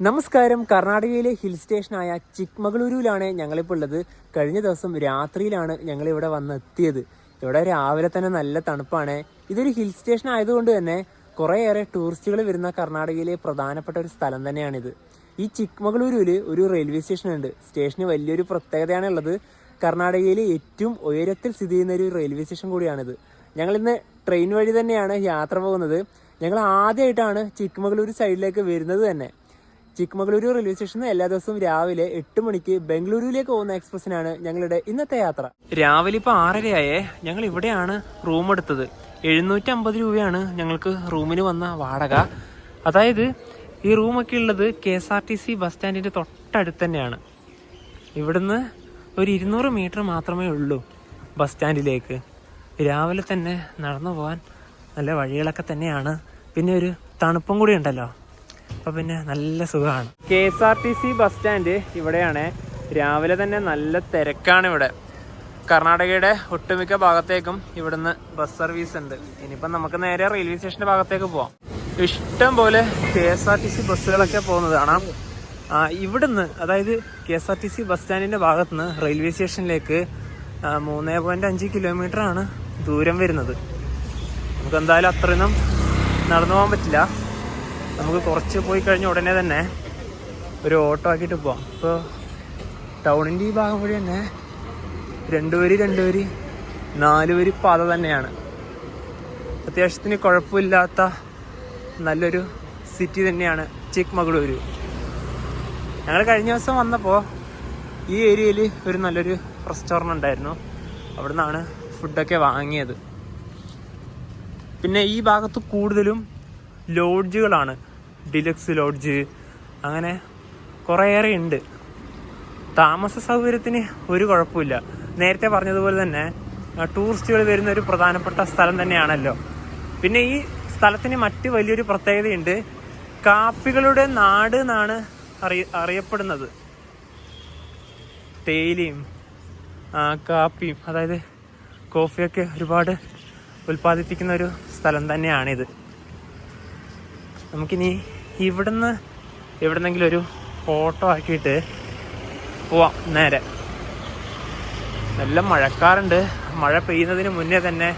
നമസ്കാരം. കർണാടകയിലെ ഹിൽ സ്റ്റേഷനായ ചിക്മഗളൂരുവിലാണ് ഞങ്ങളിപ്പോൾ ഉള്ളത്. കഴിഞ്ഞ ദിവസം രാത്രിയിലാണ് ഞങ്ങളിവിടെ വന്നെത്തിയത്. ഇവിടെ രാവിലെ തന്നെ നല്ല തണുപ്പാണ്. ഇതൊരു ഹിൽ സ്റ്റേഷൻ ആയതുകൊണ്ട് തന്നെ കുറേയേറെ ടൂറിസ്റ്റുകൾ വരുന്ന കർണാടകയിലെ പ്രധാനപ്പെട്ട ഒരു സ്ഥലം തന്നെയാണിത്. ഈ ചിക്മഗളൂരുവിൽ ഒരു റെയിൽവേ സ്റ്റേഷൻ ഉണ്ട്. സ്റ്റേഷന് വലിയൊരു പ്രത്യേകതയാണ് ഉള്ളത്. കർണാടകയിലെ ഏറ്റവും ഉയരത്തിൽ സ്ഥിതി ചെയ്യുന്ന ഒരു റെയിൽവേ സ്റ്റേഷൻ കൂടിയാണിത്. ഞങ്ങളിന്ന് ട്രെയിൻ വഴി തന്നെയാണ് യാത്ര പോകുന്നത്. ഞങ്ങൾ ആദ്യമായിട്ടാണ് ചിക്മഗളൂരു സൈഡിലേക്ക് വരുന്നത് തന്നെ. ചിക്മഗളൂരു റെയിൽവേ സ്റ്റേഷനിൽ എല്ലാ ദിവസവും രാവിലെ 8 മണിക്ക് ബംഗളൂരുവിലേക്ക് പോകുന്ന എക്സ്പ്രസിനാണ് ഞങ്ങളുടെ ഇന്നത്തെ യാത്ര. രാവിലെ ഇപ്പോൾ 6:30 ഞങ്ങൾ ഇവിടെയാണ് റൂം എടുത്തത്. 750 രൂപയാണ് ഞങ്ങൾക്ക് റൂമിന് വന്ന വാടക. അതായത് ഈ റൂമൊക്കെ ഉള്ളത് KSRTC ബസ് സ്റ്റാൻഡിൻ്റെ തൊട്ടടുത്ത് തന്നെയാണ്. ഇവിടുന്ന് ഒരു 200 മീറ്റർ മാത്രമേ ഉള്ളൂ ബസ് സ്റ്റാൻഡിലേക്ക്. രാവിലെ തന്നെ നടന്നു പോകാൻ നല്ല വഴികളൊക്കെ തന്നെയാണ്. പിന്നെ ഒരു തണുപ്പും കൂടി ഉണ്ടല്ലോ, അപ്പോൾ പിന്നെ നല്ല സുഖമാണ്. KSRTC ബസ് സ്റ്റാൻഡ് ഇവിടെയാണ്. രാവിലെ തന്നെ നല്ല തിരക്കാണ് ഇവിടെ. കർണാടകയുടെ ഒട്ടുമിക്ക ഭാഗത്തേക്കും ഇവിടുന്ന് ബസ് സർവീസ് ഉണ്ട്. ഇനിയിപ്പം നമുക്ക് നേരെ റെയിൽവേ സ്റ്റേഷൻ്റെ ഭാഗത്തേക്ക് പോവാം. ഇഷ്ടം പോലെ KSRTC ബസ്സുകളൊക്കെ പോകുന്നത് കാണാം. ഇവിടുന്ന്, അതായത് KSRTC ബസ് സ്റ്റാൻഡിൻ്റെ ഭാഗത്തുനിന്ന് റെയിൽവേ സ്റ്റേഷനിലേക്ക് 3.5 കിലോമീറ്ററാണ് ദൂരം വരുന്നത്. നമുക്ക് എന്തായാലും അത്രയൊന്നും നടന്നു പോകാൻ പറ്റില്ല. നമുക്ക് കുറച്ച് പോയി കഴിഞ്ഞ ഉടനെ തന്നെ ഒരു ഓട്ടോ ആക്കിയിട്ട് പോവാം. ഇപ്പോൾ ടൗണിൻ്റെ ഈ ഭാഗം വഴി തന്നെ 2 വരി 4 വരി പാത തന്നെയാണ്. അത്യാവശ്യത്തിന് കുഴപ്പമില്ലാത്ത നല്ലൊരു സിറ്റി തന്നെയാണ് ചിക്മഗളൂരു. ഞങ്ങൾ കഴിഞ്ഞ ദിവസം വന്നപ്പോൾ ഈ ഏരിയയിൽ ഒരു നല്ലൊരു റെസ്റ്റോറൻറ്റ് ഉണ്ടായിരുന്നു. അവിടെ നിന്നാണ് ഫുഡൊക്കെ വാങ്ങിയത്. പിന്നെ ഈ ഭാഗത്ത് കൂടുതലും ലോഡ്ജുകളാണ്. ഡിലക്സ് ലോഡ്ജ്, അങ്ങനെ കുറേയേറെ ഉണ്ട്. താമസ സൗകര്യത്തിന് ഒരു കുഴപ്പമില്ല. നേരത്തെ പറഞ്ഞതുപോലെ തന്നെ ടൂറിസ്റ്റുകൾ വരുന്ന ഒരു പ്രധാനപ്പെട്ട സ്ഥലം തന്നെയാണല്ലോ. പിന്നെ ഈ സ്ഥലത്തിന് മറ്റ് വലിയൊരു പ്രത്യേകതയുണ്ട്. കാപ്പികളുടെ നാട് എന്നാണ് അറിയപ്പെടുന്നത്. തേയിലയും കാപ്പിയും, അതായത് കോഫിയൊക്കെ ഒരുപാട് ഉൽപ്പാദിപ്പിക്കുന്ന ഒരു സ്ഥലം തന്നെയാണിത്. നമുക്കിനി ഇവിടുന്ന് എവിടെന്നെങ്കിലും ഒരു ഓട്ടോ ആക്കിയിട്ട് പോവാം നേരെ. നല്ല മഴക്കാറുണ്ട്. മഴ പെയ്യുന്നതിന് മുന്നേ തന്നെ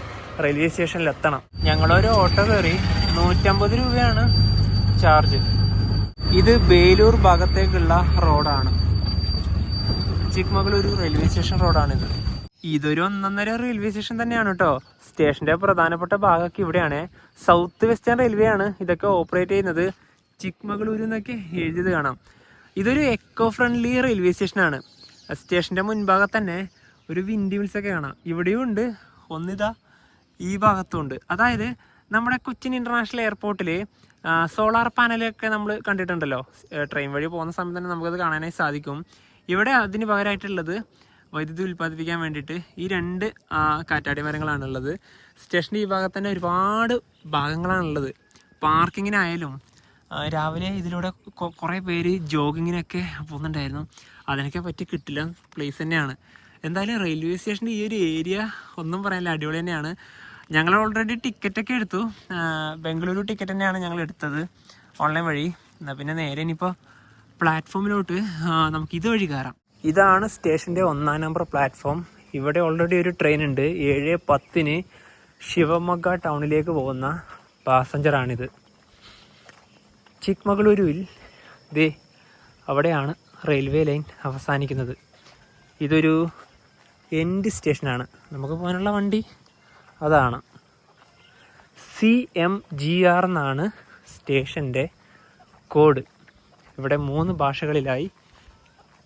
റെയിൽവേ സ്റ്റേഷനിൽ എത്തണം. ഞങ്ങളൊരു ഓട്ടോ കയറി 150 രൂപയാണ് ചാർജ്. ഇത് ബേലൂർ ഭാഗത്തേക്കുള്ള റോഡാണ്. ചിക്മഗളൂരു റെയിൽവേ സ്റ്റേഷൻ റോഡാണിത്. ഇതൊരു 1.5 റെയിൽവേ സ്റ്റേഷൻ തന്നെയാണ് കേട്ടോ. സ്റ്റേഷന്റെ പ്രധാനപ്പെട്ട ഭാഗമൊക്കെ ഇവിടെയാണ്. സൗത്ത് വെസ്റ്റേൺ റെയിൽവേ ആണ് ഇതൊക്കെ ഓപ്പറേറ്റ് ചെയ്യുന്നത്. ചിക്മഗളൂരു എന്നൊക്കെ എഴുതിയത് കാണാം. ഇതൊരു എക്കോ ഫ്രണ്ട്ലി റെയിൽവേ സ്റ്റേഷനാണ്. സ്റ്റേഷന്റെ മുൻഭാഗത്ത് തന്നെ ഒരു വിൻഡ് മിൽസ് ഒക്കെ കാണാം. ഇവിടെയും ഉണ്ട്, ഒന്നിതാ ഈ ഭാഗത്തും ഉണ്ട്. അതായത് നമ്മുടെ കൊച്ചിൻ ഇന്റർനാഷണൽ എയർപോർട്ടിൽ സോളാർ പാനലൊക്കെ നമ്മൾ കണ്ടിട്ടുണ്ടല്ലോ. ട്രെയിൻ വഴി പോകുന്ന സമയത്ത് തന്നെ നമുക്കത് കാണാനായി സാധിക്കും. ഇവിടെ അതിന് പകരമായിട്ടുള്ളത് വൈദ്യുതി ഉൽപ്പാദിപ്പിക്കാൻ വേണ്ടിയിട്ട് ഈ 2 കാറ്റാടി മരങ്ങളാണുള്ളത്. സ്റ്റേഷൻ്റെ ഈ ഭാഗത്ത് തന്നെ ഒരുപാട് ഭാഗങ്ങളാണുള്ളത്. പാർക്കിങ്ങിനായാലും രാവിലെ ഇതിലൂടെ കുറേ പേര് ജോഗിങ്ങിനൊക്കെ പോകുന്നുണ്ടായിരുന്നു. അതിനൊക്കെ പറ്റി കിട്ടില്ല പ്ലേസ് തന്നെയാണ്. എന്തായാലും റെയിൽവേ സ്റ്റേഷൻ്റെ ഈ ഒരു ഏരിയ ഒന്നും പറയാനില്ല, അടിപൊളി തന്നെയാണ്. ഞങ്ങൾ ഓൾറെഡി ടിക്കറ്റൊക്കെ എടുത്തു. ബംഗളൂരു ടിക്കറ്റ് തന്നെയാണ് ഞങ്ങൾ എടുത്തത് ഓൺലൈൻ വഴി. പിന്നെ നേരെ ഇനിയിപ്പോൾ പ്ലാറ്റ്ഫോമിലോട്ട് നമുക്ക് ഇതുവഴി കയറാം. ഇതാണ് സ്റ്റേഷൻ്റെ 1-ാം നമ്പർ പ്ലാറ്റ്ഫോം. ഇവിടെ ഓൾറെഡി ഒരു ട്രെയിൻ ഉണ്ട്. 7:10 ശിവമൊഗ്ഗ ടൗണിലേക്ക് പോകുന്ന പാസഞ്ചറാണിത്. ചിക്മഗളൂരുവിൽ അവിടെയാണ് റെയിൽവേ ലൈൻ അവസാനിക്കുന്നത്. ഇതൊരു എൻഡ് സ്റ്റേഷനാണ്. നമുക്ക് പോകാനുള്ള വണ്ടി അതാണ്. CMGR എന്നാണ് സ്റ്റേഷൻ്റെ കോഡ്. ഇവിടെ 3 ഭാഷകളിലായി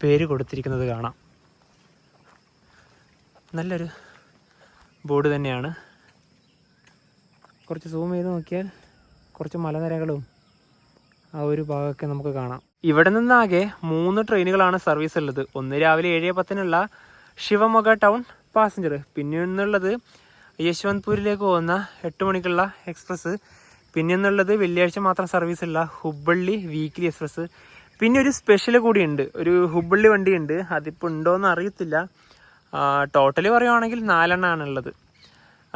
പേര് കൊടുത്തിരിക്കുന്നത് കാണാം. നല്ലൊരു ബോർഡ് തന്നെയാണ്. കുറച്ച് സൂം ചെയ്ത് നോക്കിയാൽ കുറച്ച് മലനിരകളും ആ ഒരു ഭാഗമൊക്കെ നമുക്ക് കാണാം. ഇവിടെ നിന്നാകെ 3 ട്രെയിനുകളാണ് സർവീസ് ഉള്ളത്. ഒന്ന് രാവിലെ 7:10 ശിവമൊഗ്ഗ ടൗൺ പാസഞ്ചർ. പിന്നെ ഒന്നുള്ളത് യശ്വന്ത്പൂരിലേക്ക് പോകുന്ന 8 മണിക്കുള്ള എക്സ്പ്രസ്. പിന്നെ ഒന്നുള്ളത് വെള്ളിയാഴ്ച മാത്രം സർവീസുള്ള ഹുബ്ബള്ളി വീക്ക്ലി എക്സ്പ്രസ്. പിന്നെ ഒരു സ്പെഷ്യൽ കൂടിയുണ്ട്, ഒരു ഹുബ്ബള്ളി വണ്ടിയുണ്ട്. അതിപ്പോൾ ഉണ്ടോയെന്ന് അറിയത്തില്ല. ടോട്ടലി പറയുവാണെങ്കിൽ 4 എണ്ണമാണുള്ളത്.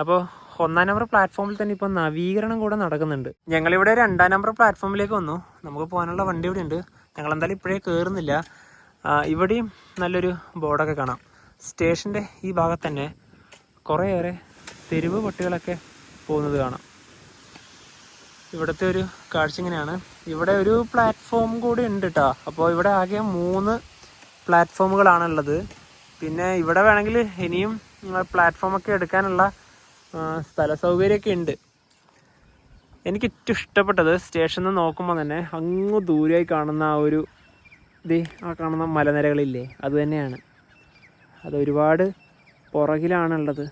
അപ്പോൾ 1-ാം നമ്പർ പ്ലാറ്റ്ഫോമിൽ തന്നെ ഇപ്പോൾ നവീകരണം കൂടെ നടക്കുന്നുണ്ട്. ഞങ്ങളിവിടെ 2-ാം നമ്പർ പ്ലാറ്റ്ഫോമിലേക്ക് വന്നു. നമുക്ക് പോകാനുള്ള വണ്ടി ഇവിടെ ഉണ്ട്. ഞങ്ങളെന്തായാലും ഇപ്പോഴേ കയറുന്നില്ല. ഇവിടെയും നല്ലൊരു ബോർഡൊക്കെ കാണാം. സ്റ്റേഷൻ്റെ ഈ ഭാഗത്ത് തന്നെ കുറേയേറെ തെരുവ് പട്ടികളൊക്കെ പോകുന്നത് കാണാം. ഇവിടുത്തെ ഒരു കാഴ്ച ഇങ്ങനെയാണ്. ഇവിടെ ഒരു പ്ലാറ്റ്ഫോം കൂടി ഉണ്ട് കേട്ടോ. അപ്പോൾ ഇവിടെ ആകെ 3 പ്ലാറ്റ്ഫോമുകളാണുള്ളത്. പിന്നെ ഇവിടെ വേണമെങ്കിൽ ഇനിയും പ്ലാറ്റ്ഫോമൊക്കെ എടുക്കാനുള്ള സ്ഥല സൗകര്യമൊക്കെ ഉണ്ട്. എനിക്ക് ഏറ്റവും ഇഷ്ടപ്പെട്ടത് സ്റ്റേഷനിൽ നിന്ന് നോക്കുമ്പോൾ തന്നെ അങ്ങ് ദൂരെയായി കാണുന്ന ആ കാണുന്ന മലനിരകളില്ലേ, അത് തന്നെയാണ്. അത് ഒരുപാട് പുറകിലാണുള്ളത്.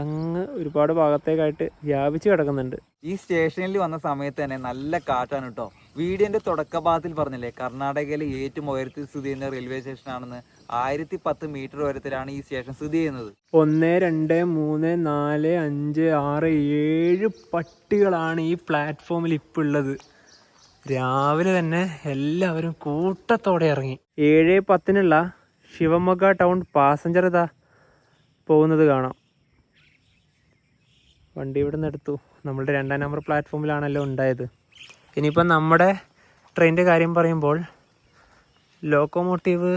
അങ്ങ് ഒരുപാട് ഭാഗത്തേക്കായിട്ട് വ്യാപിച്ച് കിടക്കുന്നുണ്ട്. ഈ സ്റ്റേഷനിൽ വന്ന സമയത്ത് തന്നെ നല്ല കാറ്റാണ് കേട്ടോ. വീഡിയോന്റെ തുടക്കഭാഗത്തിൽ പറഞ്ഞില്ലേ കർണാടകയിലെ ഏറ്റവും ഉയരത്തിൽ സ്ഥിതി ചെയ്യുന്ന റെയിൽവേ സ്റ്റേഷൻ ആണെന്ന്. 1010 മീറ്റർ ഉയരത്തിലാണ് ഈ സ്റ്റേഷൻ സ്ഥിതി ചെയ്യുന്നത്. 1 2 3 4 5 6 7 പട്ടികളാണ് ഈ പ്ലാറ്റ്ഫോമിൽ ഇപ്പോൾ ഉള്ളത്. രാവിലെ തന്നെ എല്ലാവരും കൂട്ടത്തോടെ ഇറങ്ങി. 7:10 ശിവമൊഗ്ഗ ടൗൺ പാസഞ്ചർ ഇതാ പോകുന്നത് കാണാം. വണ്ടി ഇവിടെ നിന്ന് എടുത്തു. നമ്മളുടെ 2ാം നമ്പർ പ്ലാറ്റ്ഫോമിലാണല്ലോ ഉണ്ടായത്. ഇനിയിപ്പം നമ്മുടെ ട്രെയിനിൻ്റെ കാര്യം പറയുമ്പോൾ ലോക്കോമോട്ടീവ്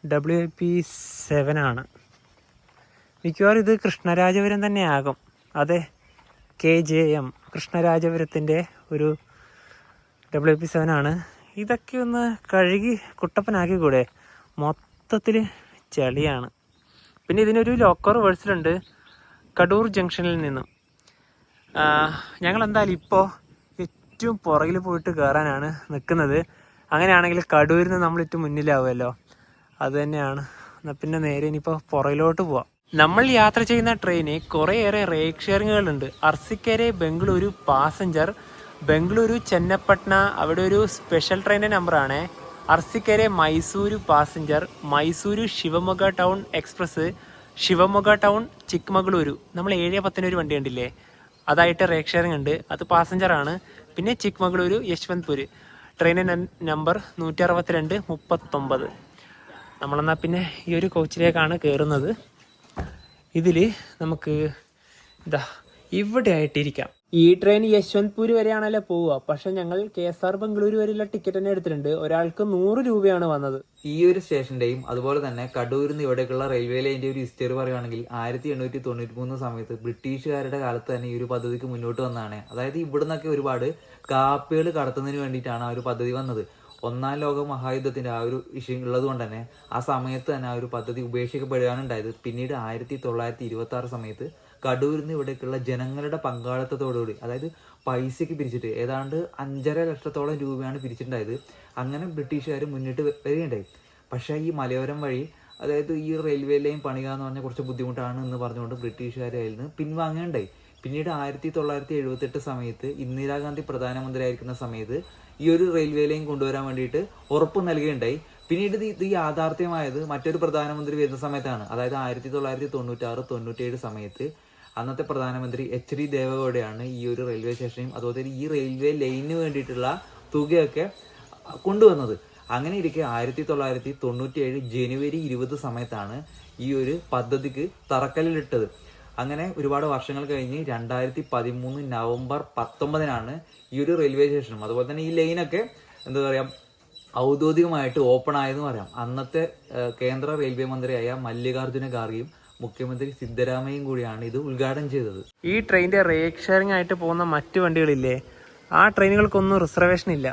WIP-7 ആണ്. മിക്കവാറും ഇത് കൃഷ്ണരാജപുരം തന്നെ ആകും. അതെ, KJM കൃഷ്ണരാജപുരത്തിൻ്റെ ഒരു WIP-7 ആണ്. ഇതൊക്കെ ഒന്ന് കഴുകി കുട്ടപ്പനാക്കി കൂടെ, മൊത്തത്തിൽ ചെളിയാണ്. പിന്നെ ഇതിനൊരു ലോക്കോ റിവേഴ്സലുണ്ട് കടൂർ ജംഗ്ഷനിൽ നിന്നും. ഞങ്ങളെന്തായാലും ഇപ്പോൾ ഏറ്റവും പുറകിൽ പോയിട്ട് കയറാനാണ് നിൽക്കുന്നത്. അങ്ങനെയാണെങ്കിൽ കടൂരിൽ നിന്ന് നമ്മൾ ഏറ്റവും മുന്നിലാവുമല്ലോ, അത് തന്നെയാണ്. എന്നാൽ പിന്നെ നേരെ ഇനിയിപ്പോൾ പുറകിലോട്ട് പോവാം. നമ്മൾ യാത്ര ചെയ്യുന്ന ട്രെയിന് കുറേയേറെ റേക്ക് ഷെയറിങ്ങുകളുണ്ട്. അർസിക്കരെ ബംഗളൂരു പാസഞ്ചർ, ബംഗളൂരു ചെന്നപ്പട്ടണ അവിടെ ഒരു സ്പെഷ്യൽ ട്രെയിനിൻ്റെ നമ്പറാണ്. Arsikere Mysuru passenger, Mysuru Shivamogga town express, Shivamogga town Chikmagalur. നമ്മൾ 7:10 ഒരു വണ്ടി കണ്ടില്ലേ, അതായിട്ട് റേക്ക് ഷെയറിംഗ് ഉണ്ട്, അത് പാസഞ്ചറാണ്. പിന്നെ ചിക്മംഗ്ലൂരു യശ്വന്ത്പൂർ ട്രെയിൻ നമ്പർ 16239. നമ്മളെന്നാൽ പിന്നെ ഈ ഒരു കോച്ചിലേക്കാണ് കയറുന്നത്. ഇതിൽ നമുക്ക് ഇവിടെ ആയിട്ടിരിക്കാം. ഈ ട്രെയിൻ യശ്വന്ത്പൂർ വരെയാണല്ലോ പോവുക. പക്ഷെ ഞങ്ങൾ KSR ബംഗളൂരു വരെയുള്ള ടിക്കറ്റ് തന്നെ എടുത്തിട്ടുണ്ട്. ഒരാൾക്ക് 100 രൂപയാണ് വന്നത്. ഈ ഒരു സ്റ്റേഷന്റെയും അതുപോലെ തന്നെ കടൂരിൽ നിന്ന് ഇവിടേക്കുള്ള റെയിൽവേ ലൈനിന്റെ ഒരു ഹിസ്റ്ററി പറയുകയാണെങ്കിൽ 1893 സമയത്ത് ബ്രിട്ടീഷുകാരുടെ കാലത്ത് തന്നെ ഈ ഒരു പദ്ധതിക്ക് മുന്നോട്ട് വന്നതാണ്. അതായത് ഇവിടുന്നൊക്കെ ഒരുപാട് കാപ്പികൾ കടത്തുന്നതിന് വേണ്ടിയിട്ടാണ് ആ ഒരു പദ്ധതി വന്നത്. 1ാം ലോക മഹായുദ്ധത്തിന്റെ ആ ഒരു വിഷയം ഉള്ളത് കൊണ്ട് തന്നെ ആ സമയത്ത് തന്നെ ആ ഒരു പദ്ധതി ഉപേക്ഷിക്കപ്പെടുകയാണ് ഉണ്ടായത്. പിന്നീട് 1926 സമയത്ത് കടൂരിൽ നിന്ന് ഇവിടേക്കുള്ള ജനങ്ങളുടെ പങ്കാളിത്തത്തോടുകൂടി, അതായത് പൈസയ്ക്ക് പിരിച്ചിട്ട് ഏതാണ്ട് 5.5 ലക്ഷത്തോളം രൂപയാണ് പിരിച്ചിട്ടുണ്ടായത്. അങ്ങനെ ബ്രിട്ടീഷുകാർ മുന്നിട്ട് വരികയുണ്ടായി. പക്ഷേ ഈ മലയോരം വഴി, അതായത് ഈ റെയിൽവേ ലൈൻ പണിയുക എന്ന് പറഞ്ഞാൽ കുറച്ച് ബുദ്ധിമുട്ടാണ് എന്ന് പറഞ്ഞുകൊണ്ട് ബ്രിട്ടീഷുകാർ അതിൽ നിന്ന് പിൻവാങ്ങുകയുണ്ടായി. പിന്നീട് 1978 സമയത്ത് ഇന്ദിരാഗാന്ധി പ്രധാനമന്ത്രിയായിരിക്കുന്ന സമയത്ത് ഈ ഒരു റെയിൽവേ ലൈൻ കൊണ്ടുവരാൻ വേണ്ടിയിട്ട് ഉറപ്പ് നൽകുകയുണ്ടായി. പിന്നീട് ഇത് യാഥാർത്ഥ്യമായത് മറ്റൊരു പ്രധാനമന്ത്രി വരുന്ന സമയത്താണ്. അതായത് 1996-97 സമയത്ത് അന്നത്തെ പ്രധാനമന്ത്രി HD ദേവഗൌഡയാണ് ഈ ഒരു റെയിൽവേ സ്റ്റേഷനെയും അതുപോലെ ഈ റെയിൽവേ ലൈനിന് വേണ്ടിയിട്ടുള്ള തുകയൊക്കെ കൊണ്ടുവന്നത്. അങ്ങനെ ഇരിക്കെ 1997 ജനുവരി 20 സമയത്താണ് ഈ ഒരു പദ്ധതിക്ക് തറക്കല്ലിട്ടത്. അങ്ങനെ ഒരുപാട് വർഷങ്ങൾ കഴിഞ്ഞ് 2013 നവംബർ 19 ഈ ഒരു റെയിൽവേ സ്റ്റേഷനും അതുപോലെ തന്നെ ഈ ലൈനൊക്കെ എന്താ പറയുക ഔദ്യോഗികമായിട്ട് ഓപ്പൺ ആയെന്ന് പറയാം. അന്നത്തെ കേന്ദ്ര റെയിൽവേ മന്ത്രിയായ മല്ലികാർജുന ഖാർഗെയും മുഖ്യമന്ത്രി സിദ്ധരാമയ്യയും കൂടിയാണ് ഇത് ഉദ്ഘാടനം ചെയ്തത്. ഈ ട്രെയിനിന്റെ റേക്ക് ഷെയറിംഗ് ആയിട്ട് പോകുന്ന മറ്റു വണ്ടികളില്ലേ, ആ ട്രെയിനുകൾക്കൊന്നും റിസർവേഷൻ ഇല്ല.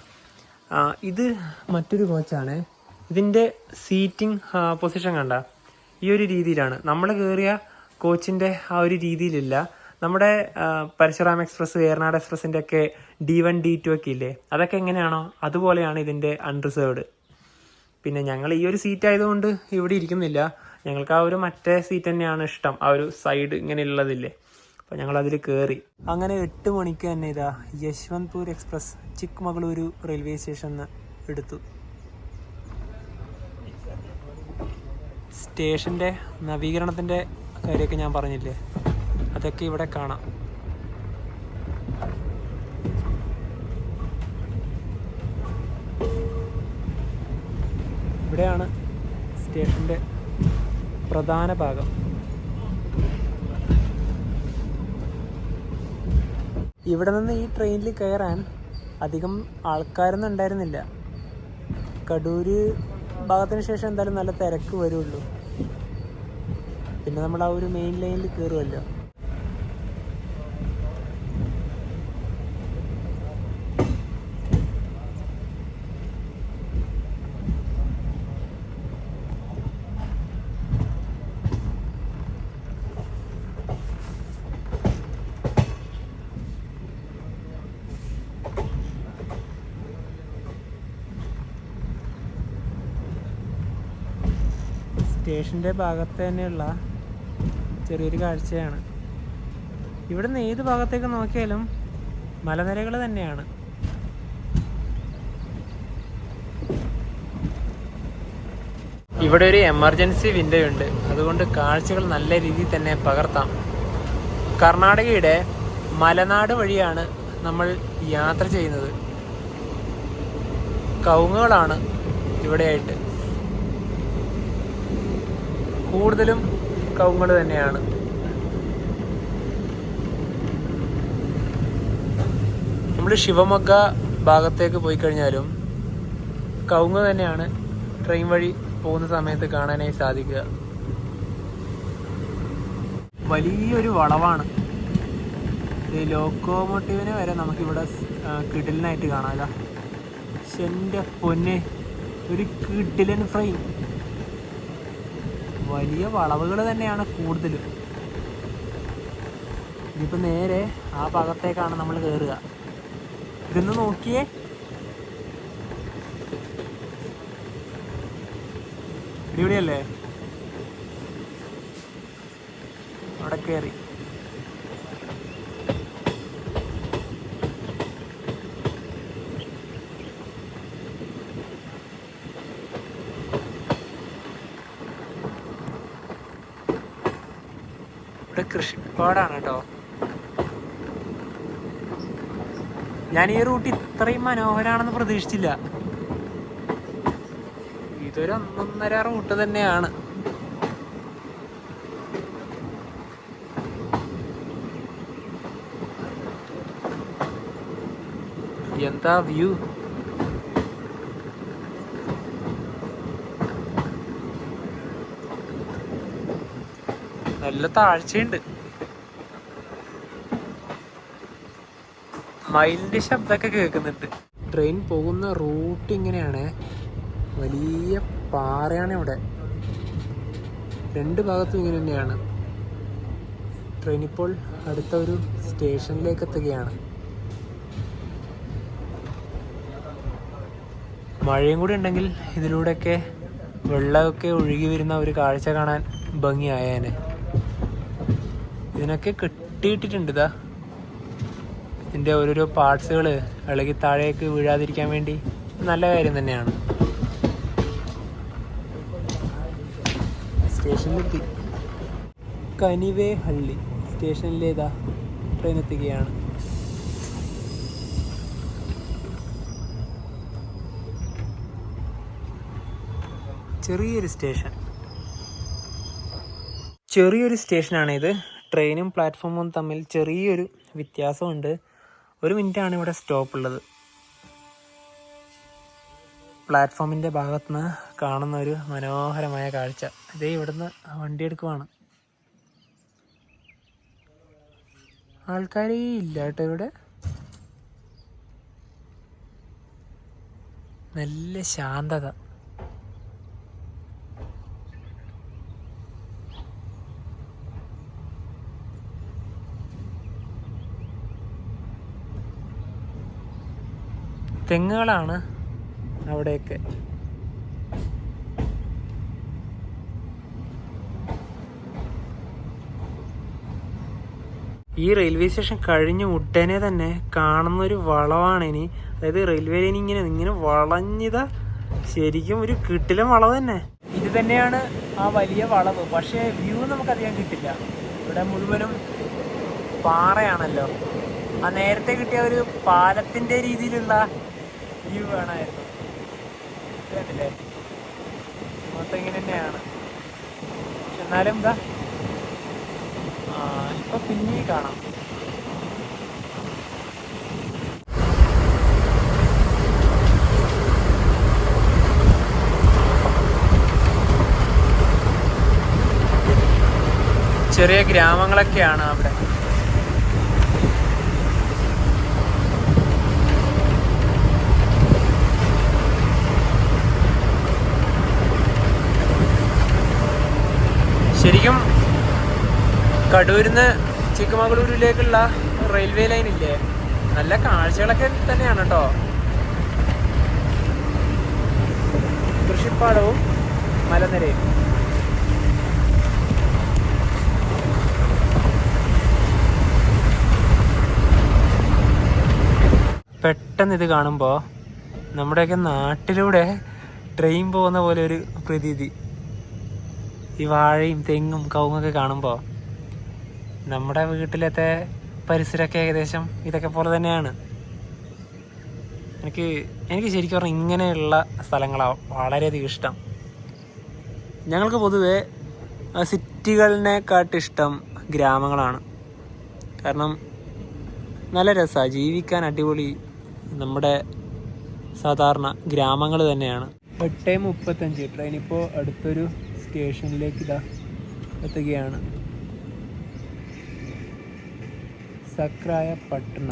ഇത് മറ്റൊരു കോച്ചാണ്. ഇതിന്റെ സീറ്റിംഗ് പൊസിഷൻ കണ്ട ഈ ഒരു രീതിയിലാണ്. നമ്മൾ കയറിയ കോച്ചിന്റെ ആ ഒരു രീതിയിലില്ല. നമ്മുടെ പരശുറാം എക്സ്പ്രസ്, ഏറനാട് എക്സ്പ്രസിന്റെ ഒക്കെ D1 D2 ഒക്കെ ഇല്ലേ, അതൊക്കെ എങ്ങനെയാണോ അതുപോലെയാണ് ഇതിന്റെ അൺറിസർവ്ഡ്. പിന്നെ ഞങ്ങൾ ഈ ഒരു സീറ്റ് ആയതുകൊണ്ട് ഇവിടെ ഇരിക്കുന്നില്ല. ഞങ്ങൾക്ക് ആ ഒരു മറ്റേ സീറ്റ് തന്നെയാണ് ഇഷ്ടം, ആ ഒരു സൈഡ് ഇങ്ങനെ ഉള്ളതില്ലേ. അപ്പോൾ ഞങ്ങൾ അതിൽ കയറി. അങ്ങനെ 8 മണിക്ക് തന്നെ ഇതാ യശ്വന്ത്പൂർ എക്സ്പ്രസ് ചിക്മംഗ്ലൂരു റെയിൽവേ സ്റ്റേഷനിൽ എടുത്തു. സ്റ്റേഷൻ്റെ നവീകരണത്തിൻ്റെ കാര്യമൊക്കെ ഞാൻ പറഞ്ഞില്ലേ, അതൊക്കെ ഇവിടെ കാണാം. ഇവിടെയാണ് സ്റ്റേഷൻ്റെ പ്രധാന ഭാഗം. ഇവിടെ നിന്ന് ഈ ട്രെയിനിൽ കയറാൻ അധികം ആൾക്കാരൊന്നും ഉണ്ടായിരുന്നില്ല. കടൂര് ഭാഗത്തിന് ശേഷം എന്തായാലും നല്ല തിരക്ക് വരുള്ളൂ. പിന്നെ നമ്മൾ ആ ഒരു മെയിൻ ലൈനിൽ കയറുമല്ലോ. സ്റ്റേഷൻ്റെ ഭാഗത്ത് തന്നെയുള്ള ചെറിയൊരു കാഴ്ചയാണ്. ഇവിടുന്ന് ഏത് ഭാഗത്തേക്ക് നോക്കിയാലും മലനിരകൾ തന്നെയാണ്. ഇവിടെ ഒരു എമർജൻസി വിൻഡോ ഉണ്ട്, അതുകൊണ്ട് കാഴ്ചകൾ നല്ല രീതിയിൽ തന്നെ പകർത്താം. കർണാടകയുടെ മലനാട് വഴിയാണ് നമ്മൾ യാത്ര ചെയ്യുന്നത്. കവുങ്ങുകളാണ് ഇവിടെയായിട്ട്, കൂടുതലും കവുങ്ങുകൾ തന്നെയാണ്. നമ്മൾ ശിവമൊഗ്ഗ ഭാഗത്തേക്ക് പോയി കഴിഞ്ഞാലും കവുങ്ങ് തന്നെയാണ് ട്രെയിൻ വഴി പോകുന്ന സമയത്ത് കാണാനായി സാധിക്കുക. വലിയൊരു വളവാണ്. ഈ ലോക്കോമോട്ടീവിനെ വരെ നമുക്കിവിടെ കിടിലനായിട്ട് കാണാമല്ലോ. എൻ്റെ പൊന്നെ, ഒരു കിടിലൻ ഫ്രെയിം. വലിയ വളവുകൾ തന്നെയാണ് കൂടുതലും. ഇതിപ്പോൾ നേരെ ആ ഭാഗത്തേക്കാണ് നമ്മൾ കയറുക. ഇതൊന്ന് നോക്കിയേ, ഇവിടെയല്ലേ അവിടെ കയറി. ഇവിടെ കൃഷിപ്പാടാണ് കേട്ടോ. ഞാൻ ഈ റൂട്ട് ഇത്രയും മനോഹരമാണെന്ന് പ്രതീക്ഷിച്ചില്ല. ഇതൊരു 1.5 റൂട്ട് തന്നെയാണ്. എന്താ വ്യൂ! നല്ല താഴ്ചയുണ്ട്. മയിലിൻ്റെ ശബ്ദമൊക്കെ കേൾക്കുന്നുണ്ട്. ട്രെയിൻ പോകുന്ന റൂട്ട് ഇങ്ങനെയാണ്. വലിയ പാറയാണ് ഇവിടെ. 2 ഭാഗത്തും ഇങ്ങനെ തന്നെയാണ്. ട്രെയിൻ ഇപ്പോൾ അടുത്ത ഒരു സ്റ്റേഷനിലേക്ക് എത്തുകയാണ്. മഴയും കൂടി ഉണ്ടെങ്കിൽ ഇതിലൂടെയൊക്കെ വെള്ളമൊക്കെ ഒഴുകി വരുന്ന ഒരു കാഴ്ച കാണാൻ ഭംഗിയായേനെ. ഇതിനൊക്കെ കെട്ടിയിട്ടിട്ടുണ്ട്. ഇതാ ഇതിൻ്റെ ഓരോരോ പാർട്സുകൾ ഇളകി താഴേക്ക് വീഴാതിരിക്കാൻ വേണ്ടി നല്ല കാര്യം തന്നെയാണ്. സ്റ്റേഷനിലെത്തി. കനിവേഹള്ളി സ്റ്റേഷനിലേതാ ട്രെയിൻ എത്തുകയാണ്. ചെറിയൊരു സ്റ്റേഷനാണിത്. ട്രെയിനും പ്ലാറ്റ്ഫോമും തമ്മിൽ ചെറിയൊരു വ്യത്യാസമുണ്ട്. 1 മിനിറ്റാണ് ഇവിടെ സ്റ്റോപ്പ് ഉള്ളത്. പ്ലാറ്റ്ഫോമിൻ്റെ ഭാഗത്തുനിന്ന് കാണുന്ന ഒരു മനോഹരമായ കാഴ്ച. ഇതേ ഇവിടുന്ന് വണ്ടി എടുക്കുവാണ്. ആൾക്കാരേ ഇല്ല കേട്ടോ ഇവിടെ. നല്ല ശാന്തത. തെങ്ങുകളാണ് അവിടെയൊക്കെ. ഈ റെയിൽവേ സ്റ്റേഷൻ കഴിഞ്ഞ് ഉടനെ തന്നെ കാണുന്നൊരു വളവാണ് ഇനി. അതായത് റെയിൽവേ ലൈൻ ഇങ്ങനെ വളഞ്ഞതാ. ശരിക്കും ഒരു കിട്ടിലും വളവ് തന്നെ. ഇത് തന്നെയാണ് ആ വലിയ വളവ്. പക്ഷേ വ്യൂ നമുക്കധികം കിട്ടില്ല. ഇവിടെ മുഴുവനും പാറയാണല്ലോ. ആ നേരത്തെ കിട്ടിയ ഒരു പാലത്തിൻ്റെ രീതിയിലുള്ള വ്യൂ വേണമായിരുന്നു. കേട്ടില്ലേ? മൊത്തം ഇങ്ങനെ തന്നെയാണ്. എന്നാലും എന്താ ഇപ്പൊ പിന്നെ കാണാം. ചെറിയ ഗ്രാമങ്ങളൊക്കെയാണ് അവിടെ. ശരിക്കും കടൂരിന്ന് ചിക്കമംഗളൂരിലേക്കുള്ള റെയിൽവേ ലൈൻ ഇല്ലേ, നല്ല കാഴ്ചകളൊക്കെ തന്നെയാണ് കേട്ടോ. കൃഷിപ്പാടവും മലനിരയും. പെട്ടെന്ന് ഇത് കാണുമ്പോൾ നമ്മുടെയൊക്കെ നാട്ടിലൂടെ ട്രെയിൻ പോകുന്ന പോലെ ഒരു പ്രതീതി. ഈ വാഴയും തെങ്ങും കവുങ്ങൊക്കെ കാണുമ്പോൾ നമ്മുടെ വീട്ടിലത്തെ പരിസരമൊക്കെ ഏകദേശം ഇതൊക്കെ പോലെ തന്നെയാണ്. എനിക്ക് ശരിക്കും പറഞ്ഞാൽ ഇങ്ങനെയുള്ള സ്ഥലങ്ങളാണ് വളരെയധികം ഇഷ്ടം. ഞങ്ങൾക്ക് പൊതുവെ സിറ്റികളിനെക്കാട്ടിഷ്ടം ഗ്രാമങ്ങളാണ്. കാരണം നല്ല രസമാണ് ജീവിക്കാൻ, അടിപൊളി നമ്മുടെ സാധാരണ ഗ്രാമങ്ങൾ തന്നെയാണ്. 8:35 ട്രെയിൻ ഇപ്പോൾ അടുത്തൊരു സ്റ്റേഷനിലേക്ക് ഇതാ എത്തുകയാണ്. സക്രായപട്ടണ.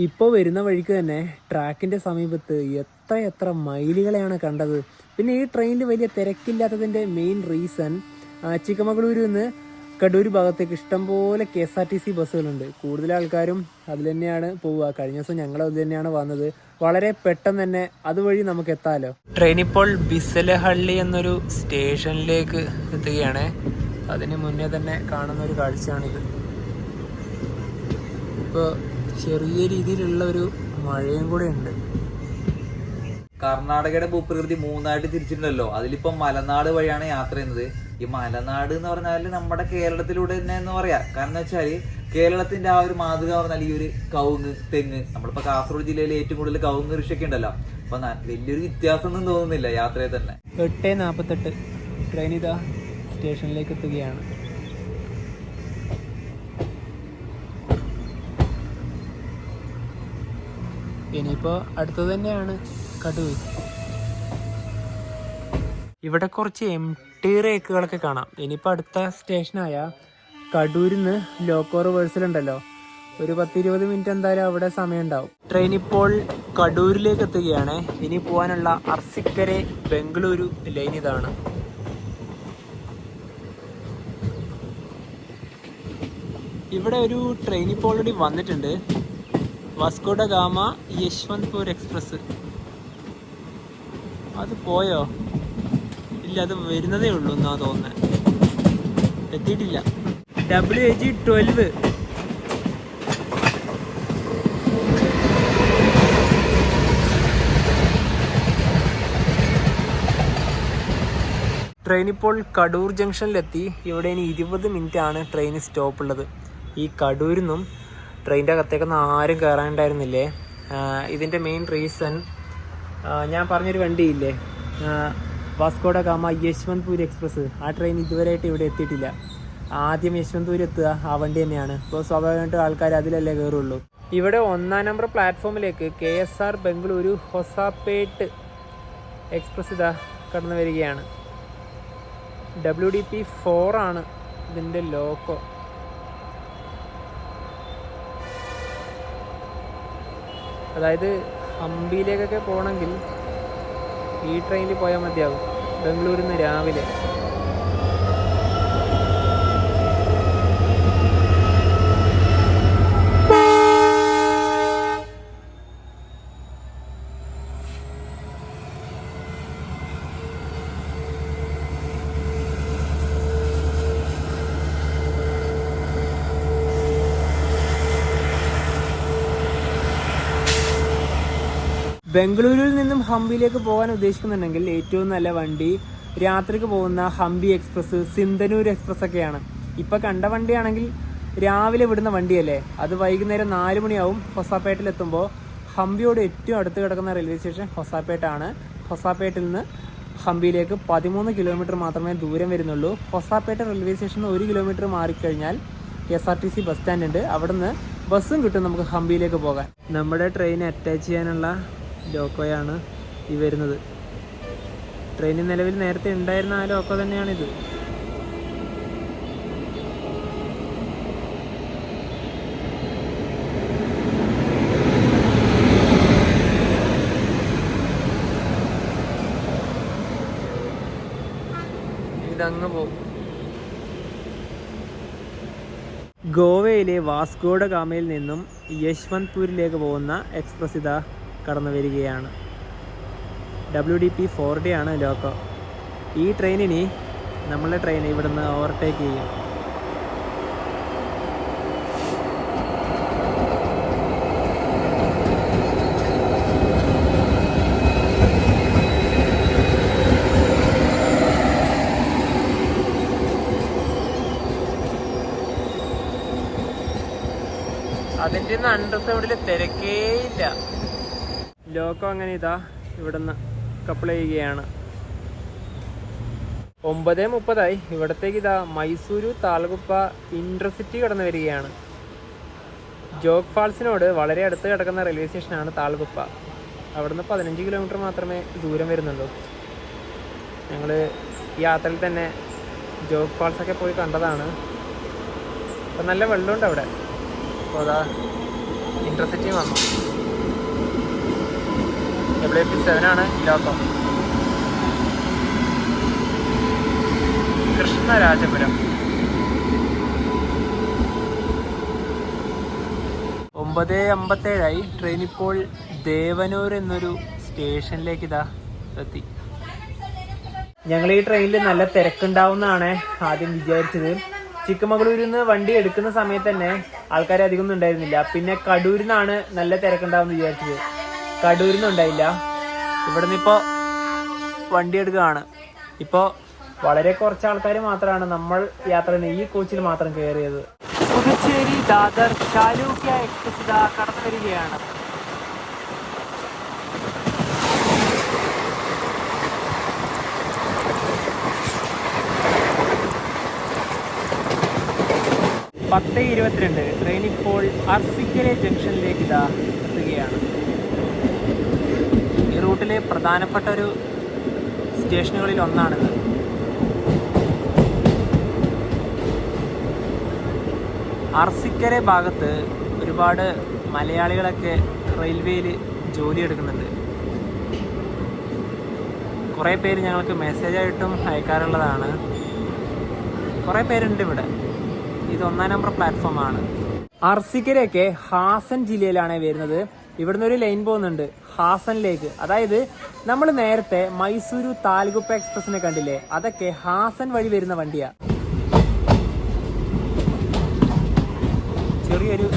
ഇപ്പോൾ വരുന്ന വഴിക്ക് തന്നെ ട്രാക്കിൻ്റെ സമീപത്ത് എത്ര മൈലുകളെയാണ് കണ്ടത്. പിന്നെ ഈ ട്രെയിനിൽ വലിയ തിരക്കില്ലാത്തതിൻ്റെ മെയിൻ റീസൺ ചിക്കമംഗളൂരിൽ നിന്ന് കടൂർ ഭാഗത്തേക്ക് ഇഷ്ടംപോലെ KSRTC ബസ്സുകളുണ്ട്. കൂടുതൽ ആൾക്കാരും അതിൽ തന്നെയാണ് പോവുക. കഴിഞ്ഞ ദിവസം ഞങ്ങൾ അതിൽ തന്നെയാണ് വന്നത്. വളരെ പെട്ടെന്ന് തന്നെ അതുവഴി നമുക്ക് എത്താമല്ലോ. ട്രെയിൻ ഇപ്പോൾ ബിസലഹള്ളി എന്നൊരു സ്റ്റേഷനിലേക്ക് എത്തുകയാണ്. അതിന് മുന്നേ തന്നെ കാണുന്ന ഒരു കാഴ്ചയാണിത്. ഇപ്പോൾ ചെറിയ രീതിയിലുള്ള ഒരു മഴയും കൂടെ ഉണ്ട്. കർണാടകയുടെ ഭൂപ്രകൃതി മൂന്നായിട്ട് തിരിച്ചിട്ടുണ്ടല്ലോ. അതിലിപ്പം മലനാട് വഴിയാണ് യാത്ര ചെയ്യുന്നത്. ഈ മലനാട് എന്ന് പറഞ്ഞാൽ നമ്മുടെ കേരളത്തിലൂടെ തന്നെ എന്ന് പറയാം. കാരണം എന്ന് വെച്ചാൽ കേരളത്തിന്റെ ആ ഒരു മാതൃക പറഞ്ഞാൽ ഈ ഒരു കവുങ്ങ്, തെങ്ങ്. നമ്മളിപ്പോ കാസർഗോഡ് ജില്ലയിൽ ഏറ്റവും കൂടുതൽ കവുങ്ങ് കൃഷിയൊക്കെ ഉണ്ടല്ലോ. അപ്പൊ വലിയൊരു വ്യത്യാസം ഒന്നും തോന്നുന്നില്ല യാത്രയിൽ തന്നെ. 8:48 ട്രെയിൻ ഇതാ സ്റ്റേഷനിലേക്ക് എത്തുകയാണ്. ഇനിയിപ്പോൾ അടുത്തത് തന്നെയാണ് കടൂർ. ഇവിടെ കുറച്ച് എംടി റേക്കുകളൊക്കെ കാണാം. ഇനിയിപ്പോൾ അടുത്ത സ്റ്റേഷനായ കടൂരിൽ നിന്ന് ലോക്കോ റിവേഴ്സലുണ്ടല്ലോ, ഒരു 10-20 മിനിറ്റ് എന്തായാലും അവിടെ സമയം ഉണ്ടാവും. ട്രെയിൻ ഇപ്പോൾ കടൂരിലേക്ക് എത്തുകയാണ്. ഇനി പോകാനുള്ള അർസിക്കരെ ബംഗളൂരു ലൈൻ ഇതാണ്. ഇവിടെ ഒരു ട്രെയിൻ ഇപ്പോൾ ഓൾറെഡി വന്നിട്ടുണ്ട്. Vasco da Gama Yesvantpur express. അത് പോയോ? ഇല്ല, അത് വരുന്നതേ ഉള്ളൂ എന്നാ തോന്നുന്നത്. എത്തിയിട്ടില്ല. WAG12. ട്രെയിൻ ഇപ്പോൾ കടൂർ ജംഗ്ഷനിലെത്തി. ഇവിടെ ഇനി 20 മിനിറ്റ് ആണ് ട്രെയിൻ സ്റ്റോപ്പ് ഉള്ളത്. ഈ കടൂരിൽ നിന്നും ട്രെയിനിൻ്റെ അകത്തേക്കൊന്നും ആരും കയറാനുണ്ടായിരുന്നില്ലേ. ഇതിൻ്റെ മെയിൻ റീസൺ ഞാൻ പറഞ്ഞൊരു വണ്ടിയില്ലേ, Vasco da Gama Yesvantpur express. ആ ട്രെയിൻ ഇതുവരെയായിട്ട് ഇവിടെ എത്തിയിട്ടില്ല. ആദ്യം യശ്വന്ത്പൂർ എത്തുക ആ വണ്ടി തന്നെയാണ്. ഇപ്പോൾ സ്വാഭാവികമായിട്ടും ആൾക്കാർ അതിലല്ലേ കയറുള്ളൂ. ഇവിടെ 1-ാം നമ്പർ പ്ലാറ്റ്ഫോമിലേക്ക് KSR ബംഗളൂരു ഹൊസാപേട്ട് എക്സ്പ്രസ് ഇതാ കടന്നു വരികയാണ്. WDP4 ആണ് ഇതിൻ്റെ ലോക്കോ. അതായത് ഹംപിയിലേക്കൊക്കെ പോകണമെങ്കിൽ ഈ ട്രെയിനിൽ പോയാൽ മതിയാവും. ബംഗളൂരിൽ നിന്ന് രാവിലെ. ബംഗളൂരുവിൽ നിന്നും ഹംപിയിലേക്ക് പോകാൻ ഉദ്ദേശിക്കുന്നുണ്ടെങ്കിൽ ഏറ്റവും നല്ല വണ്ടി രാത്രിക്ക് പോകുന്ന ഹംപി എക്സ്പ്രസ്, സിന്ധനൂർ എക്സ്പ്രസ് ഒക്കെയാണ്. ഇപ്പം കണ്ട വണ്ടിയാണെങ്കിൽ രാവിലെ വിടുന്ന വണ്ടിയല്ലേ, അത് വൈകുന്നേരം 4 മണിയാവും ഹൊസാപേട്ടിലെത്തുമ്പോൾ. ഹംപിയോട് ഏറ്റവും അടുത്ത് കിടക്കുന്ന റെയിൽവേ സ്റ്റേഷൻ ഹൊസാപേട്ടാണ്. ഹൊസാപേട്ടിൽ നിന്ന് ഹംപിയിലേക്ക് 13 കിലോമീറ്റർ മാത്രമേ ദൂരം വരുന്നുള്ളൂ. ഹൊസാപേട്ട റെയിൽവേ സ്റ്റേഷനിൽ 1 കിലോമീറ്റർ മാറിക്കഴിഞ്ഞാൽ KSRTC ബസ് സ്റ്റാൻഡ് ഉണ്ട്. അവിടെ നിന്ന് ബസ്സും കിട്ടും നമുക്ക് ഹംപിയിലേക്ക് പോകാൻ. നമ്മുടെ ട്രെയിൻ അറ്റാച്ച് ചെയ്യാനുള്ള ലോക്കോയാണ് ഈ വരുന്നത്. ട്രെയിനിൽ നിലവിൽ നേരത്തെ ഉണ്ടായിരുന്ന ആ ലോക്കോ തന്നെയാണിത്. ഇതങ്ങ് പോകും. ഗോവയിലെ വാസ്കോഡ ഗാമയിൽ നിന്നും യശ്വന്ത്പൂരിലേക്ക് പോകുന്ന എക്സ്പ്രസ് ഇതാ കടന്നു വരികയാണ്. WDP 4D ആണ് ലോക്കോ. ഈ ട്രെയിനിന് നമ്മളെ ട്രെയിൻ ഇവിടുന്ന് ഓവർടേക്ക് ചെയ്യും. അതിൻ്റെ ഒന്നും അണ്ടർസൗണ്ടിൽ തിരക്കേയില്ല. ലോക്കോ അങ്ങനെ ഇതാ ഇവിടുന്ന് കപ്പിൾ ചെയ്യുകയാണ്. 9:30 ഇവിടത്തേക്ക് ഇതാ മൈസൂരു താലഗുപ്പ ഇൻ്റർസിറ്റി കടന്നു വരികയാണ്. ജോഗ് ഫാൾസിനോട് വളരെ അടുത്ത് കിടക്കുന്ന റെയിൽവേ സ്റ്റേഷനാണ് താലഗുപ്പ. അവിടുന്ന് 15 കിലോമീറ്റർ മാത്രമേ ദൂരം വരുന്നുള്ളൂ. ഞങ്ങൾ യാത്രയിൽ തന്നെ ജോഗ് ഫാൾസൊക്കെ പോയി കണ്ടതാണ്. അപ്പം നല്ല വെള്ളമുണ്ട് അവിടെ. അപ്പോൾ അതാ ഇൻ്റർസിറ്റി വന്നു. WP7 ആണ് ലോക്കോ. കൃഷ്ണരാജപുരം 9:57 ട്രെയിൻ ഇപ്പോൾ ദേവനൂർ എന്നൊരു സ്റ്റേഷനിലേക്ക് ഇതാ എത്തി. ഞങ്ങൾ ഈ ട്രെയിനിൽ നല്ല തിരക്കുണ്ടാവുന്നതാണ് ആദ്യം വിചാരിച്ചത്. ചിക്കമംഗളൂരിൽ നിന്ന് വണ്ടി എടുക്കുന്ന സമയത്ത് തന്നെ ആൾക്കാർ അധികം ഒന്നും ഉണ്ടായിരുന്നില്ല. പിന്നെ കടൂരിൽ നിന്നാണ് നല്ല തിരക്കുണ്ടാവുമെന്ന് വിചാരിച്ചത്. കടൂരിൽ നിന്നും ഉണ്ടായില്ല. ഇവിടെ നിന്ന് ഇപ്പോൾ വണ്ടി എടുക്കുകയാണ്. ഇപ്പോൾ വളരെ കുറച്ച് ആൾക്കാർ മാത്രമാണ് നമ്മൾ യാത്ര ഈ കോച്ചിൽ മാത്രം കയറിയത്. പുതുച്ചേരി ദാദർ ചാലൂക്യ എക്സ്പ്രസ് ഇതാ കടന്നു വരികയാണ്. (10:22) ട്രെയിൻ ഇപ്പോൾ അർസിക്കലെ ജംഗ്ഷനിലേക്ക് ഇതാ എത്തുകയാണ്. ഈ റൂട്ടിലെ പ്രധാനപ്പെട്ട ഒരു സ്റ്റേഷനുകളിൽ ഒന്നാണിത്. അർസിക്കരെ ഭാഗത്ത് ഒരുപാട് മലയാളികളൊക്കെ റെയിൽവേയിൽ ജോലിയെടുക്കുന്നുണ്ട്. കുറേ പേര് ഞങ്ങൾക്ക് മെസ്സേജായിട്ടും അയക്കാറുള്ളതാണ്. കുറേ പേരുണ്ട് ഇവിടെ. ഇത് 1-ാം നമ്പർ പ്ലാറ്റ്ഫോമാണ്. അർസിക്കരയൊക്കെ ഹാസൻ ജില്ലയിലാണ് വരുന്നത്. ഇവിടുന്ന് ഒരു ലൈൻ പോകുന്നുണ്ട് ഹാസനിലേക്ക്. അതായത് നമ്മൾ നേരത്തെ മൈസൂരു താലഗുപ്പ എക്സ്പ്രസിനെ കണ്ടില്ലേ, അതൊക്കെ ഹാസൻ വഴി വരുന്ന വണ്ടിയാ. ചെറിയൊരു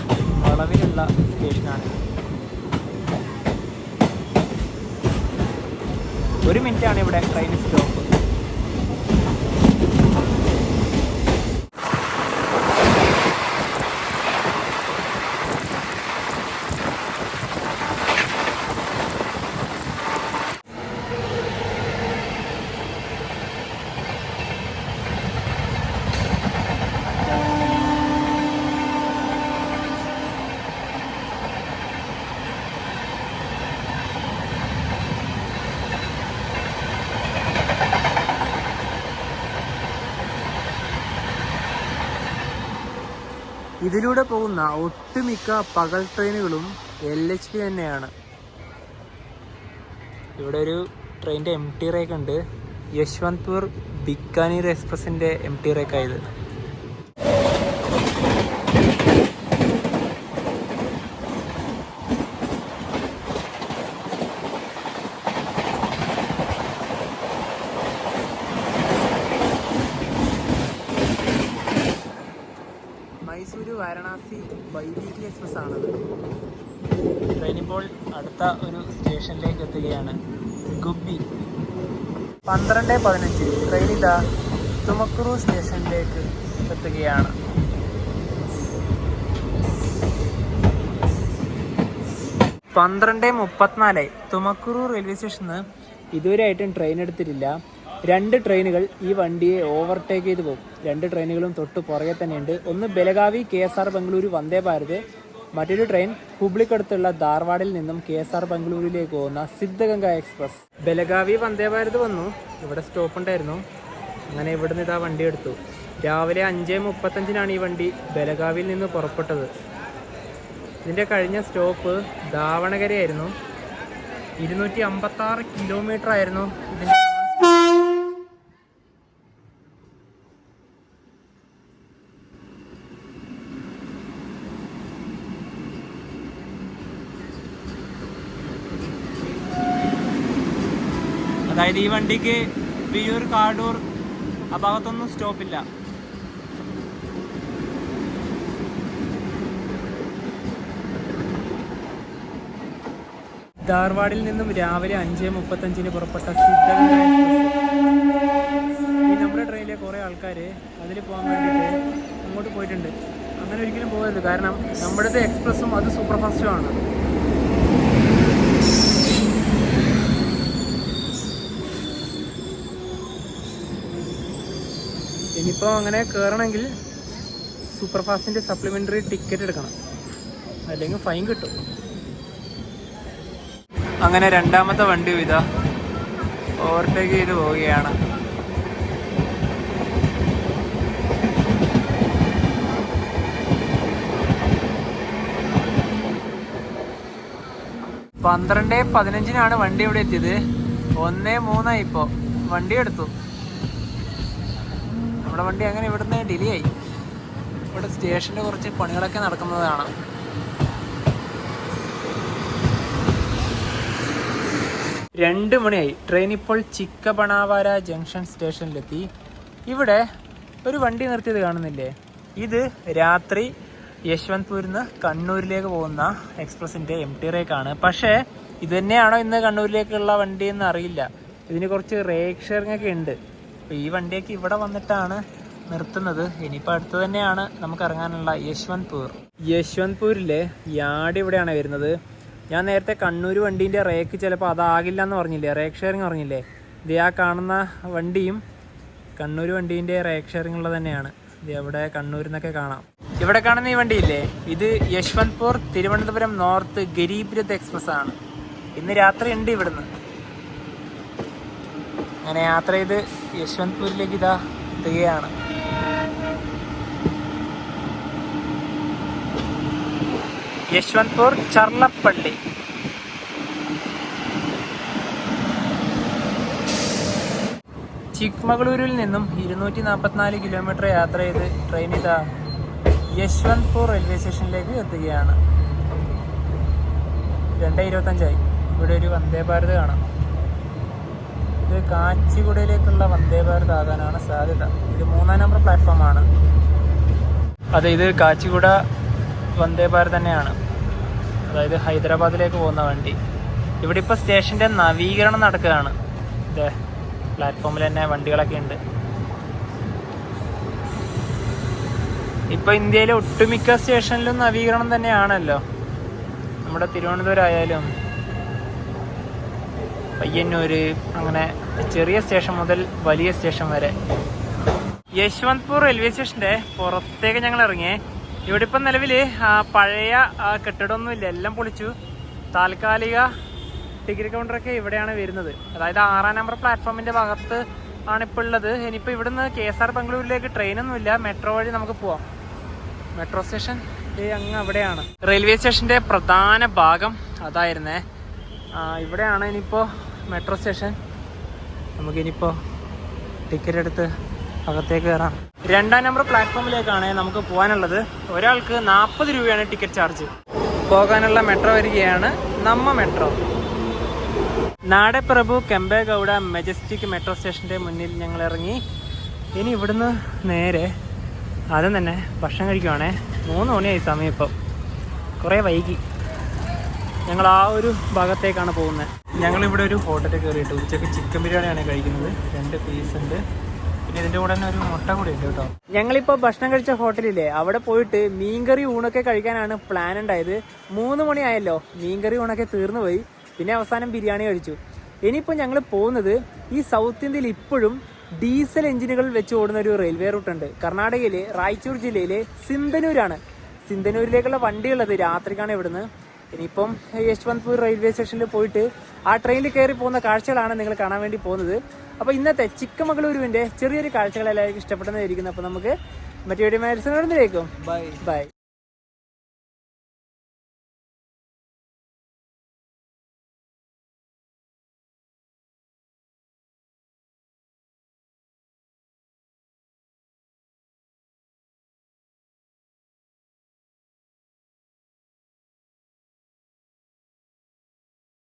വളവിലുള്ള സ്റ്റേഷനാണ്. 1 മിനിറ്റാണ് ഇവിടെ ട്രെയിൻ സ്റ്റോപ്പ്. ഇതിലൂടെ പോകുന്ന ഒട്ടുമിക്ക പകൽ ട്രെയിനുകളും LHP തന്നെയാണ്. ഇവിടെ ഒരു ട്രെയിനിൻ്റെ MT റേക്ക് ഉണ്ട്. യശ്വന്ത്പൂർ ബിക്കാനീർ എക്സ്പ്രസിൻ്റെ MT റേക്കായത്. മൈസൂരു വാരണാസി ബൈവീക്ലി എക്സ്പ്രസ് ആണത്. ട്രെയിൻ ഇപ്പോൾ അടുത്ത ഒരു സ്റ്റേഷനിലേക്ക് എത്തുകയാണ്, ഗുബ്ബി. 12:15 ട്രെയിൻ ഇതാ തുമക്കുറു സ്റ്റേഷനിലേക്ക് എത്തുകയാണ്. (12:34) തുമക്കുറു റെയിൽവേ സ്റ്റേഷനിൽ ഇതുവരെയായിട്ടും ട്രെയിൻ എടുത്തിട്ടില്ല. 2 ട്രെയിനുകൾ ഈ വണ്ടിയെ ഓവർടേക്ക് ചെയ്ത് പോകും. 2 ട്രെയിനുകളും തൊട്ട് പുറകെ തന്നെയുണ്ട്. ഒന്ന് ബെലഗാവി KSR ബംഗളൂരു വന്ദേ ഭാരത്, മറ്റൊരു ട്രെയിൻ ഹുബ്ലിക്കടുത്തുള്ള ധാർവാഡിൽ നിന്നും KSR ബംഗളൂരുവിലേക്ക് പോകുന്ന സിദ്ധഗംഗ എക്സ്പ്രസ്. ബെലഗാവി വന്ദേ ഭാരത് വന്നു, ഇവിടെ സ്റ്റോപ്പ് ഉണ്ടായിരുന്നു. അങ്ങനെ ഇവിടുന്ന് ഇതാ വണ്ടി എടുത്തു. രാവിലെ 5:35 ഈ വണ്ടി ബെലഗാവിയിൽ നിന്ന് പുറപ്പെട്ടത്. ഇതിൻ്റെ കഴിഞ്ഞ സ്റ്റോപ്പ് ദാവണഗരയായിരുന്നു. 256 കിലോമീറ്റർ ആയിരുന്നു ഇതിൻ്റെ. അതായത് ഈ വണ്ടിക്ക് വിയൂർ, കാടൂർ ആ ഭാഗത്തൊന്നും സ്റ്റോപ്പില്ല. ധാർവാഡിൽ നിന്നും രാവിലെ 5:35 പുറപ്പെട്ട സിദ്ധഗംഗ എക്സ്പ്രസ്. ഈ നമ്മുടെ ട്രെയിനിലെ കുറേ ആൾക്കാർ അതിൽ പോകാൻ വേണ്ടിയിട്ട് അങ്ങോട്ട് പോയിട്ടുണ്ട്. അങ്ങനെ ഒരിക്കലും പോകരുത്, കാരണം നമ്മുടേത് എക്സ്പ്രസ്സും അത് സൂപ്പർ ഫാസ്റ്റും ആണ്. ഇനിയിപ്പോൾ അങ്ങനെ കയറണമെങ്കിൽ സൂപ്പർ ഫാസ്റ്റിൻ്റെ സപ്ലിമെൻ്ററി ടിക്കറ്റ് എടുക്കണം, അല്ലെങ്കിൽ ഫൈൻ കിട്ടും. അങ്ങനെ രണ്ടാമത്തെ വണ്ടി ഇതാ ഓവർടേക്ക് ചെയ്ത് പോവുകയാണ്. പന്ത്രണ്ട് 15 വണ്ടി ഇവിടെ എത്തിയത്. 1:03 ഇപ്പോൾ വണ്ടി എടുത്തു. നമ്മുടെ വണ്ടി അങ്ങനെ ഇവിടുന്ന് ഡിലേ ആയി. ഇവിടെ സ്റ്റേഷനിൽ കുറച്ച് പണികളൊക്കെ നടക്കുന്നതാണ്. 2 മണിയായി. ട്രെയിൻ ഇപ്പോൾ ചിക്കബണാവാര ജംഗ്ഷൻ സ്റ്റേഷനിലെത്തി. ഇവിടെ ഒരു വണ്ടി നിർത്തിയത് കാണുന്നില്ലേ? ഇത് രാത്രി യശ്വന്ത്പൂരിൽ നിന്ന് കണ്ണൂരിലേക്ക് പോകുന്ന എക്സ്പ്രസിൻ്റെ MT റേക്കാണ്. പക്ഷേ ഇത് തന്നെയാണോ ഇന്ന് കണ്ണൂരിലേക്കുള്ള വണ്ടി എന്ന് അറിയില്ല. ഇതിന് കുറച്ച് റേക്ക് ഷെയറിംഗ് ഒക്കെ ഉണ്ട്. അപ്പോൾ ഈ വണ്ടിയൊക്കെ ഇവിടെ വന്നിട്ടാണ് നിർത്തുന്നത്. ഇനിയിപ്പോൾ അടുത്ത് തന്നെയാണ് നമുക്ക് ഇറങ്ങാനുള്ള യശ്വന്ത്പൂരിലെ യാർഡ് ഇവിടെയാണ് വരുന്നത്. ഞാൻ നേരത്തെ കണ്ണൂർ വണ്ടീൻ്റെ റേക്ക് ചിലപ്പോൾ അതാകില്ല എന്ന് പറഞ്ഞില്ലേ, റേക്ക് ഷെയറിംഗ് പറഞ്ഞില്ലേ? ഇത് ആ കാണുന്ന വണ്ടിയും കണ്ണൂർ വണ്ടീൻ്റെ റേക്ക് ഷെയറിംഗ് ഉള്ളത് തന്നെയാണ്. ഇത് എവിടെ കണ്ണൂരിൽ നിന്നൊക്കെ കാണാം. ഇവിടെ കാണുന്ന ഈ വണ്ടിയില്ലേ, ഇത് യശ്വന്ത്പൂർ തിരുവനന്തപുരം നോർത്ത് ഗരീബ് രഥ് എക്സ്പ്രസ് ആണ്. ഇന്ന് രാത്രി ഉണ്ട് ഇവിടുന്ന്. അങ്ങനെ യാത്ര ചെയ്ത് യശ്വന്ത്പൂരിലേക്ക് ഇതാ എത്തുകയാണ്. യശ്വന്ത്പൂർ ചർലപ്പള്ളി. ചിക്മംഗളൂരിൽ നിന്നും 244 കിലോമീറ്റർ യാത്ര ചെയ്ത് ട്രെയിൻ ഇതാ യശ്വന്ത്പൂർ റെയിൽവേ സ്റ്റേഷനിലേക്ക് എത്തുകയാണ്. 2:25 ഇവിടെ ഒരു വന്ദേ ഭാരത് കാണാം. ഇത് കാച്ചിഗുഡയിലേക്കുള്ള വന്ദേ ഭാരത് ആകാനാണ് സാധ്യത. ഇത് 3-ാം നമ്പർ പ്ലാറ്റ്ഫോമാണ്. അതെ, ഇത് കാച്ചിഗുഡ വന്ദേ ഭാരത് തന്നെയാണ്. അതായത് ഹൈദരാബാദിലേക്ക് പോകുന്ന വണ്ടി. ഇവിടെ ഇപ്പോൾ സ്റ്റേഷൻ്റെ നവീകരണം നടക്കുകയാണ്. ഇത് പ്ലാറ്റ്ഫോമിൽ തന്നെ വണ്ടികളൊക്കെ ഉണ്ട്. ഇപ്പോൾ ഇന്ത്യയിലെ ഒട്ടുമിക്ക സ്റ്റേഷനിലും നവീകരണം തന്നെയാണല്ലോ. നമ്മുടെ തിരുവനന്തപുരം ആയാലും പയ്യന്നൂർ, അങ്ങനെ ചെറിയ സ്റ്റേഷൻ മുതൽ വലിയ സ്റ്റേഷൻ വരെ. യശ്വന്ത്പൂർ റെയിൽവേ സ്റ്റേഷൻ്റെ പുറത്തേക്ക് ഞങ്ങൾ ഇറങ്ങിയേ. ഇവിടെ ഇപ്പം നിലവിൽ പഴയ കെട്ടിടമൊന്നുമില്ല, എല്ലാം പൊളിച്ചു. താൽക്കാലിക ടിക്കറ്റ് കൗണ്ടറൊക്കെ ഇവിടെയാണ് വരുന്നത്. അതായത് 6-ാം നമ്പർ പ്ലാറ്റ്ഫോമിൻ്റെ ഭാഗത്ത് ആണിപ്പോൾ ഉള്ളത്. ഇനിയിപ്പോൾ ഇവിടുന്ന് KSR ബംഗളൂരിലേക്ക് ട്രെയിനൊന്നുമില്ല, മെട്രോ വഴി നമുക്ക് പോവാം. മെട്രോ സ്റ്റേഷൻ അങ്ങ് അവിടെയാണ്. റെയിൽവേ സ്റ്റേഷൻ്റെ പ്രധാന ഭാഗം അതായിരുന്നേ. ഇവിടെയാണ് ഇനിയിപ്പോൾ മെട്രോ സ്റ്റേഷൻ. നമുക്കിനിയിപ്പോൾ ടിക്കറ്റ് എടുത്ത് അകത്തേക്ക് കയറാം. 2-ാം നമ്പർ പ്ലാറ്റ്ഫോമിലേക്കാണ് നമുക്ക് പോകാനുള്ളത്. ഒരാൾക്ക് 40 രൂപയാണ് ടിക്കറ്റ് ചാർജ്. പോകാനുള്ള മെട്രോ വരികയാണ് നമ്മ മെട്രോ. നാടെപ്രഭു കെമ്പേഗൌഡ മെജസ്റ്റിക് മെട്രോ സ്റ്റേഷൻ്റെ മുന്നിൽ ഞങ്ങൾ ഇറങ്ങി. ഇനി ഇവിടുന്ന് നേരെ ആദ്യം തന്നെ ഭക്ഷണം കഴിക്കുവാണേ. 3 മണിയായി സമയം. ഇപ്പം കുറേ വൈകി. ഞങ്ങൾ ആ ഒരു ഭാഗത്തേക്കാണ് പോകുന്നത്. ഞങ്ങളിവിടെ ഒരു ഹോട്ടലിൽ കയറിയിട്ട് ഉച്ചയ്ക്ക് ചിക്കൻ ബിരിയാണിയാണ് കഴിക്കുന്നത്. 2 പീസ് ഉണ്ട്. പിന്നെ ഇതിൻ്റെ കൂടെ തന്നെ ഒരു മുട്ട കൂടി ഉണ്ട് കേട്ടോ. ഞങ്ങളിപ്പോൾ ഭക്ഷണം കഴിച്ച ഹോട്ടലില്ലേ, അവിടെ പോയിട്ട് മീൻകറി ഊണൊക്കെ കഴിക്കാനാണ് പ്ലാൻ ഉണ്ടായത്. 3 മണിയായല്ലോ, മീൻകറി ഊണൊക്കെ തീർന്നു പോയി. പിന്നെ അവസാനം ബിരിയാണി കഴിച്ചു. ഇനിയിപ്പോൾ ഞങ്ങൾ പോകുന്നത് ഈ സൗത്ത് ഇന്ത്യയിൽ ഇപ്പോഴും ഡീസൽ എഞ്ചിനുകൾ വെച്ച് ഓടുന്ന ഒരു റെയിൽവേ റൂട്ടുണ്ട്. കർണാടകയിലെ റായ്ചൂർ ജില്ലയിലെ സിന്ധനൂരാണ്. സിന്ധനൂരിലേക്കുള്ള വണ്ടിയുള്ളത് രാത്രിക്കാണ് ഇവിടുന്ന്. ഇനിയിപ്പം യശ്വന്ത്പൂർ റെയിൽവേ സ്റ്റേഷനിൽ പോയിട്ട് ആ ട്രെയിനിൽ കയറി പോകുന്ന കാഴ്ചകളാണ് നിങ്ങൾ കാണാൻ വേണ്ടി പോകുന്നത്. അപ്പോൾ ഇന്നത്തെ ചിക്കമംഗളൂരുവിൻ്റെ ചെറിയൊരു കാഴ്ചകൾ എല്ലാവർക്കും ഇഷ്ടപ്പെട്ടെന്നായിരിക്കുന്നു. അപ്പോൾ നമുക്ക് മറ്റു വീഡിയോ ബൈ.